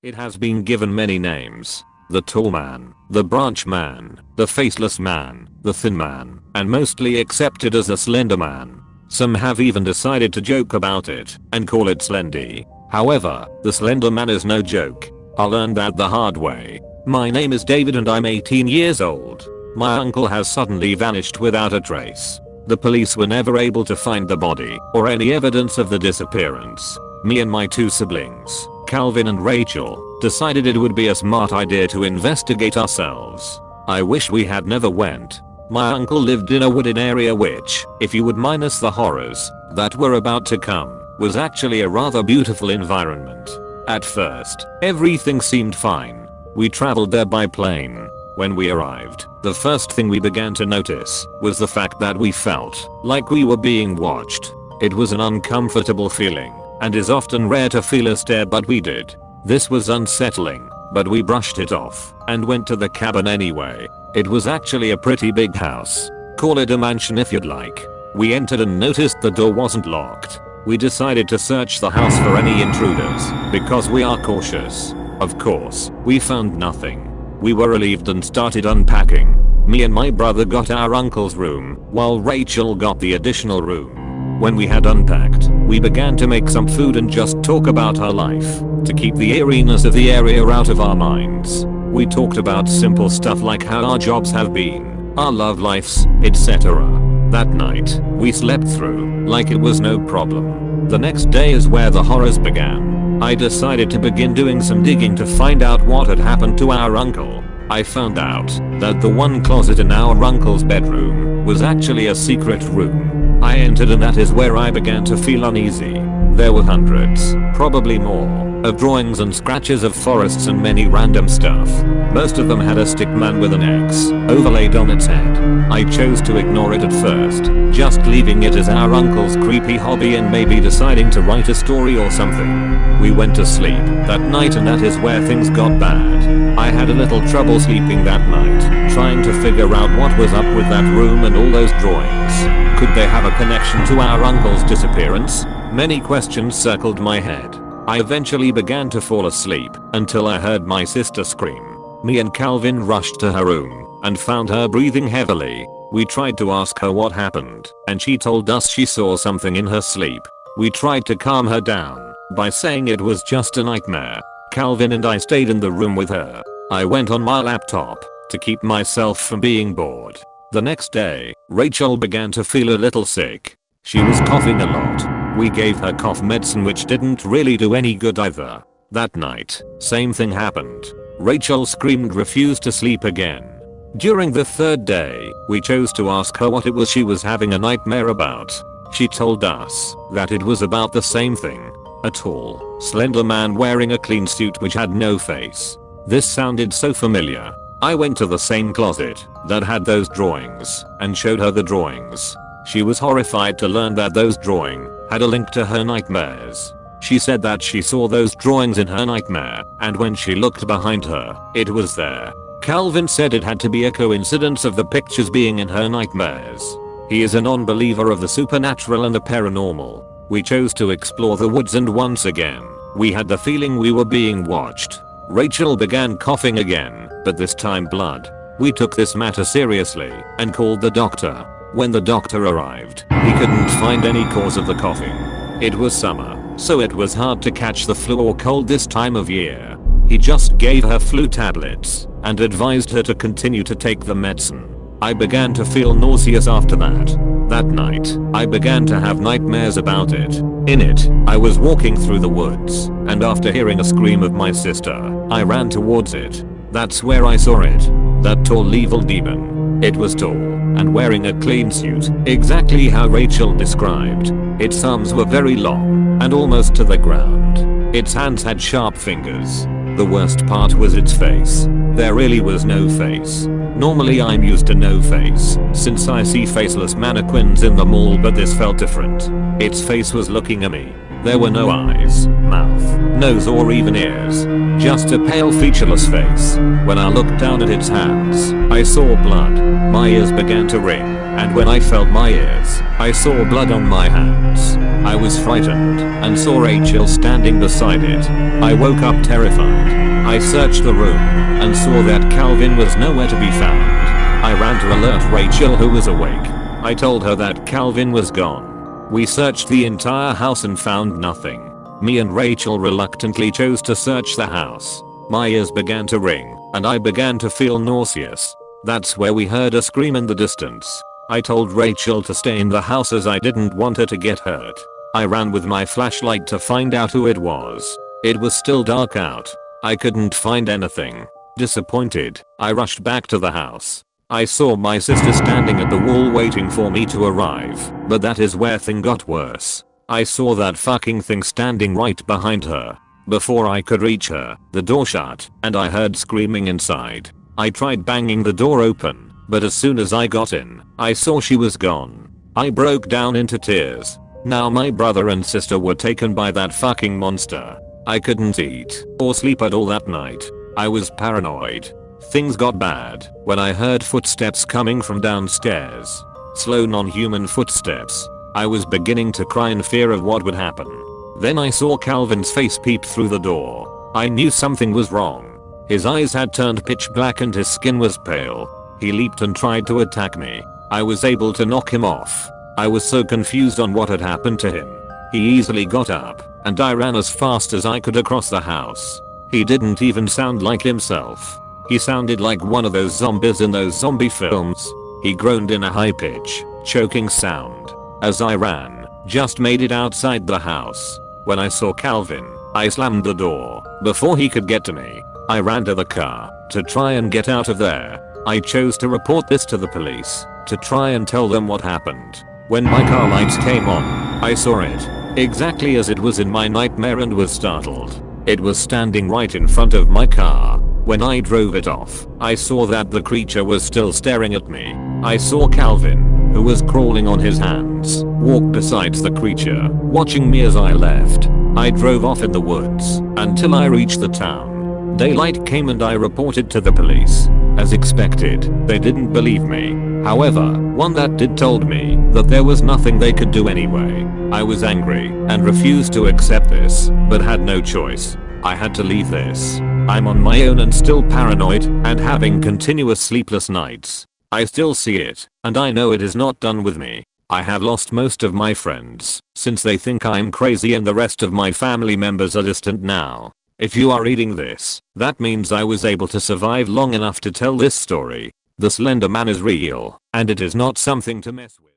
It has been given many names. The tall man, the branch man, the faceless man, the thin man, and mostly accepted as the slender man. Some have even decided to joke about it and call it Slendy. However, the slender man is no joke. I learned that the hard way. My name is David and I'm 18 years old. My uncle has suddenly vanished without a trace. The police were never able to find the body or any evidence of the disappearance. Me and my two siblings, Calvin and Rachel, decided it would be a smart idea to investigate ourselves. I wish we had never went. My uncle lived in a wooded area which, if you would minus the horrors that were about to come, was actually a rather beautiful environment. At first, everything seemed fine. We traveled there by plane. When we arrived, the first thing we began to notice was the fact that we felt like we were being watched. It was an uncomfortable feeling, and is often rare to feel a stare, but we did. This was unsettling, but we brushed it off and went to the cabin anyway. It was actually a pretty big house. Call it a mansion if you'd like. We entered and noticed the door wasn't locked. We decided to search the house for any intruders because we are cautious. Of course, we found nothing. We were relieved and started unpacking. Me and my brother got our uncle's room, while Rachel got the additional room. When we had unpacked, we began to make some food and just talk about our life, to keep the eeriness of the area out of our minds. We talked about simple stuff like how our jobs have been, our love lives, etc. That night, we slept through, like it was no problem. The next day is where the horrors began. I decided to begin doing some digging to find out what had happened to our uncle. I found out that the one closet in our uncle's bedroom was actually a secret room. I entered and that is where I began to feel uneasy. There were hundreds, probably more, of drawings and scratches of forests and many random stuff. Most of them had a stick man with an X overlaid on its head. I chose to ignore it at first, just leaving it as our uncle's creepy hobby and maybe deciding to write a story or something. We went to sleep that night and that is where things got bad. I had a little trouble sleeping that night, trying to figure out what was up with that room and all those drawings. Could they have a connection to our uncle's disappearance? Many questions circled my head. I eventually began to fall asleep until I heard my sister scream. Me and Calvin rushed to her room and found her breathing heavily. We tried to ask her what happened, and she told us she saw something in her sleep. We tried to calm her down by saying it was just a nightmare. Calvin and I stayed in the room with her. I went on my laptop to keep myself from being bored. The next day, Rachel began to feel a little sick. She was coughing a lot. We gave her cough medicine which didn't really do any good either. That night, same thing happened. Rachel screamed, refused to sleep again. During the third day, we chose to ask her what it was she was having a nightmare about. She told us that it was about the same thing. A tall, slender man wearing a clean suit which had no face. This sounded so familiar. I went to the same closet that had those drawings and showed her the drawings. She was horrified to learn that those drawings had a link to her nightmares. She said that she saw those drawings in her nightmare, and when she looked behind her, it was there. Calvin said it had to be a coincidence of the pictures being in her nightmares. He is a non-believer of the supernatural and the paranormal. We chose to explore the woods and once again, we had the feeling we were being watched. Rachel began coughing again, but this time blood. We took this matter seriously and called the doctor. When the doctor arrived, he couldn't find any cause of the coughing. It was summer, so it was hard to catch the flu or cold this time of year. He just gave her flu tablets and advised her to continue to take the medicine. I began to feel nauseous after that. That night, I began to have nightmares about it. In it, I was walking through the woods, and after hearing a scream of my sister, I ran towards it. That's where I saw it. That tall evil demon. It was tall and wearing a clean suit, exactly how Rachel described. Its arms were very long and almost to the ground. Its hands had sharp fingers. The worst part was its face. There really was no face. Normally I'm used to no face, since I see faceless mannequins in the mall, but this felt different. Its face was looking at me. There were no eyes, mouth, nose or even ears. Just a pale featureless face. When I looked down at its hands, I saw blood. My ears began to ring, and when I felt my ears, I saw blood on my hands. I was frightened and saw Rachel standing beside it. I woke up terrified. I searched the room and saw that Calvin was nowhere to be found. I ran to alert Rachel, who was awake. I told her that Calvin was gone. We searched the entire house and found nothing. Me and Rachel reluctantly chose to search the house. My ears began to ring and I began to feel nauseous. That's where we heard a scream in the distance. I told Rachel to stay in the house as I didn't want her to get hurt. I ran with my flashlight to find out who it was. It was still dark out. I couldn't find anything. Disappointed, I rushed back to the house. I saw my sister standing at the wall waiting for me to arrive, but that is where things got worse. I saw that fucking thing standing right behind her. Before I could reach her, the door shut, and I heard screaming inside. I tried banging the door open, but as soon as I got in, I saw she was gone. I broke down into tears. Now my brother and sister were taken by that fucking monster. I couldn't eat or sleep at all that night. I was paranoid. Things got bad when I heard footsteps coming from downstairs. Slow non-human footsteps. I was beginning to cry in fear of what would happen. Then I saw Calvin's face peep through the door. I knew something was wrong. His eyes had turned pitch black and his skin was pale. He leaped and tried to attack me. I was able to knock him off. I was so confused on what had happened to him. He easily got up, and I ran as fast as I could across the house. He didn't even sound like himself. He sounded like one of those zombies in those zombie films. He groaned in a high-pitch, choking sound. As I ran, just made it outside the house. When I saw Calvin, I slammed the door. Before he could get to me, I ran to the car to try and get out of there. I chose to report this to the police to try and tell them what happened. When my car lights came on, I saw it exactly as it was in my nightmare and was startled. It was standing right in front of my car. When I drove it off, I saw that the creature was still staring at me. I saw Calvin, who was crawling on his hands, walk beside the creature, watching me as I left. I drove off in the woods until I reached the town. Daylight came and I reported to the police. As expected, they didn't believe me. However, one that did told me that there was nothing they could do anyway. I was angry and refused to accept this, but had no choice. I had to leave this. I'm on my own and still paranoid and having continuous sleepless nights. I still see it, and I know it is not done with me. I have lost most of my friends, since they think I'm crazy and the rest of my family members are distant now. If you are reading this, that means I was able to survive long enough to tell this story. The Slender Man is real, and it is not something to mess with.